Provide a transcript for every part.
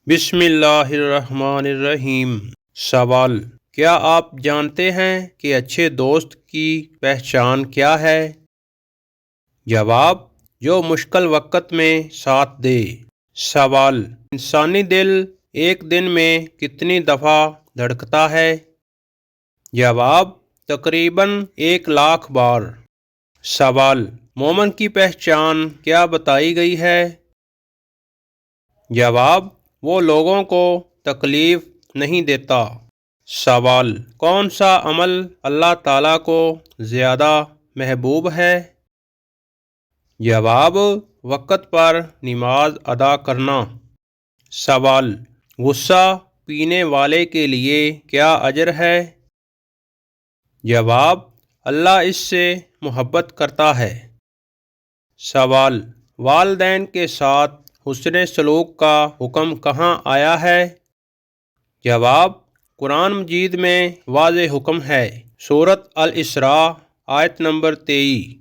بسم اللہ الرحمن الرحیم۔ سوال: کیا آپ جانتے ہیں کہ اچھے دوست کی پہچان کیا ہے؟ جواب: جو مشکل وقت میں ساتھ دے۔ سوال: انسانی دل ایک دن میں کتنی دفعہ دھڑکتا ہے؟ جواب: تقریباً 1,00,000 بار۔ سوال: مومن کی پہچان کیا بتائی گئی ہے؟ جواب: وہ لوگوں کو تکلیف نہیں دیتا۔ سوال: کون سا عمل اللہ تعالیٰ کو زیادہ محبوب ہے؟ جواب: وقت پر نماز ادا کرنا۔ سوال: غصہ پینے والے کے لیے کیا اجر ہے؟ جواب: اللہ اس سے محبت کرتا ہے۔ سوال: والدین کے ساتھ حسن سلوک کا حکم کہاں آیا ہے؟ جواب: قرآن مجید میں واضح حکم ہے، سورۃ الاسراء آیت نمبر 23۔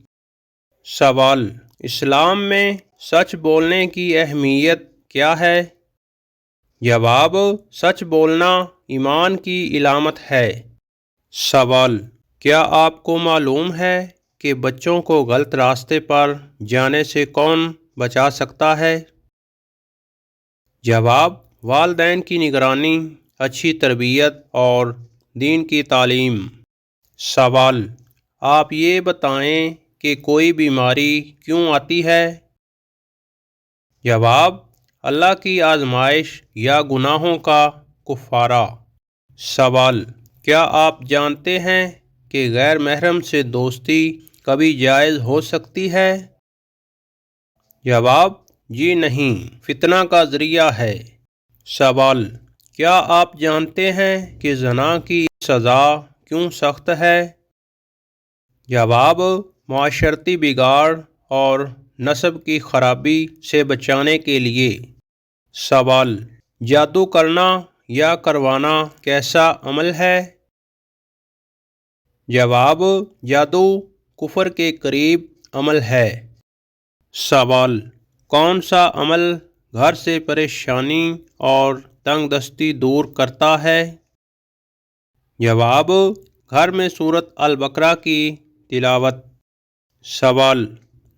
سوال: اسلام میں سچ بولنے کی اہمیت کیا ہے؟ جواب: سچ بولنا ایمان کی علامت ہے۔ سوال: کیا آپ کو معلوم ہے کہ بچوں کو غلط راستے پر جانے سے کون بچا سکتا ہے؟ جواب: والدین کی نگرانی، اچھی تربیت اور دین کی تعلیم۔ سوال: آپ یہ بتائیں کہ کوئی بیماری کیوں آتی ہے؟ جواب: اللہ کی آزمائش یا گناہوں کا کفارہ۔ سوال: کیا آپ جانتے ہیں کہ غیر محرم سے دوستی کبھی جائز ہو سکتی ہے؟ جواب: جی نہیں، فتنہ کا ذریعہ ہے۔ سوال: کیا آپ جانتے ہیں کہ زنا کی سزا کیوں سخت ہے؟ جواب: معاشرتی بگاڑ اور نسب کی خرابی سے بچانے کے لیے۔ سوال: جادو کرنا یا کروانا کیسا عمل ہے؟ جواب: جادو کفر کے قریب عمل ہے۔ سوال: کون سا عمل گھر سے پریشانی اور تنگ دستی دور کرتا ہے؟ جواب: گھر میں سورۃ البقرہ کی تلاوت۔ سوال: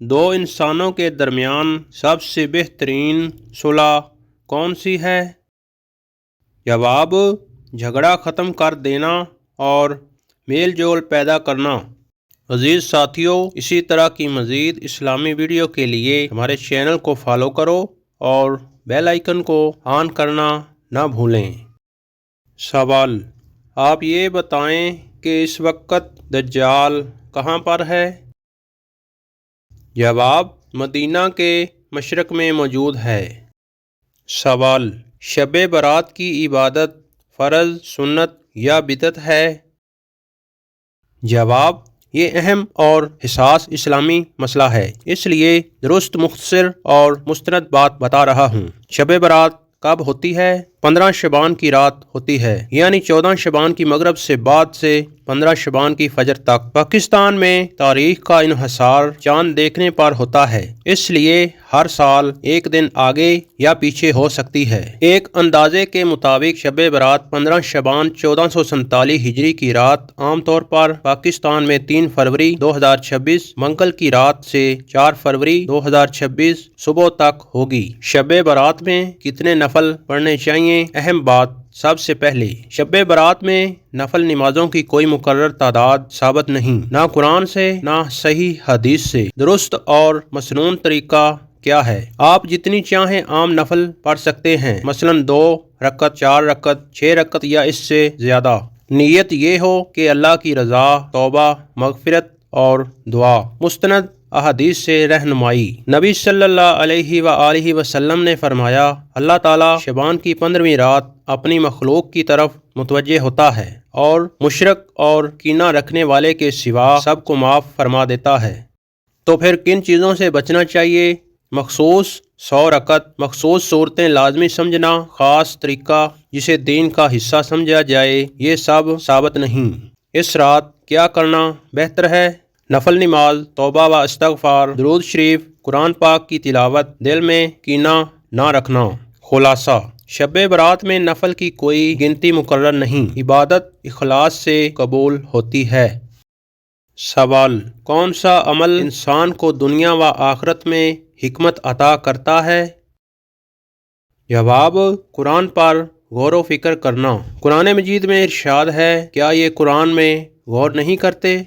دو انسانوں کے درمیان سب سے بہترین صلح کون سی ہے؟ جواب: جھگڑا ختم کر دینا اور میل جول پیدا کرنا۔ عزیز ساتھیو، اسی طرح کی مزید اسلامی ویڈیو کے لیے ہمارے چینل کو فالو کرو اور بیل آئیکن کو آن کرنا نہ بھولیں۔ سوال: آپ یہ بتائیں کہ اس وقت دجال کہاں پر ہے؟ جواب: مدینہ کے مشرق میں موجود ہے۔ سوال: شب برات کی عبادت فرض، سنت یا بدعت ہے؟ جواب: یہ اہم اور حساس اسلامی مسئلہ ہے، اس لیے درست، مختصر اور مستند بات بتا رہا ہوں۔ شب برات کب ہوتی ہے؟ 15 شعبان کی رات ہوتی ہے، یعنی 14 شعبان کی مغرب سے بعد سے 15 شعبان کی فجر تک۔ پاکستان میں تاریخ کا انحصار چاند دیکھنے پر ہوتا ہے، اس لیے ہر سال ایک دن آگے یا پیچھے ہو سکتی ہے۔ ایک اندازے کے مطابق شب برات 15 شعبان 1447 ہجری کی رات عام طور پر پاکستان میں 3 فروری 2026 منگل کی رات سے 4 فروری 2026 صبح تک ہوگی۔ شب برات میں کتنے نفل پڑھنے چاہیے؟ اہم بات: سب سے پہلے شب برات میں نفل نمازوں کی کوئی مقرر تعداد ثابت نہیں، نہ قرآن سے نہ صحیح حدیث سے۔ درست اور مسنون طریقہ کیا ہے؟ آپ جتنی چاہیں عام نفل پڑھ سکتے ہیں، مثلاً 2 رکعت، 4 رکعت، 6 رکعت یا اس سے زیادہ۔ نیت یہ ہو کہ اللہ کی رضا، توبہ، مغفرت اور دعا۔ مستند احادیث سے رہنمائی: نبی صلی اللہ علیہ وآلہ وسلم نے فرمایا، اللہ تعالیٰ شعبان کی 15ویں رات اپنی مخلوق کی طرف متوجہ ہوتا ہے اور مشرک اور کینہ رکھنے والے کے سوا سب کو معاف فرما دیتا ہے۔ تو پھر کن چیزوں سے بچنا چاہیے؟ مخصوص 100 رکعت، مخصوص صورتیں لازمی سمجھنا، خاص طریقہ جسے دین کا حصہ سمجھا جائے، یہ سب ثابت نہیں۔ اس رات کیا کرنا بہتر ہے؟ نفل نماز، توبہ و استغفار، درود شریف، قرآن پاک کی تلاوت، دل میں کینہ نہ رکھنا۔ خلاصہ: شب برات میں نفل کی کوئی گنتی مقرر نہیں، عبادت اخلاص سے قبول ہوتی ہے۔ سوال: کون سا عمل انسان کو دنیا و آخرت میں حکمت عطا کرتا ہے؟ جواب: قرآن پر غور و فکر کرنا۔ قرآن مجید میں ارشاد ہے، کیا یہ قرآن میں غور نہیں کرتے؟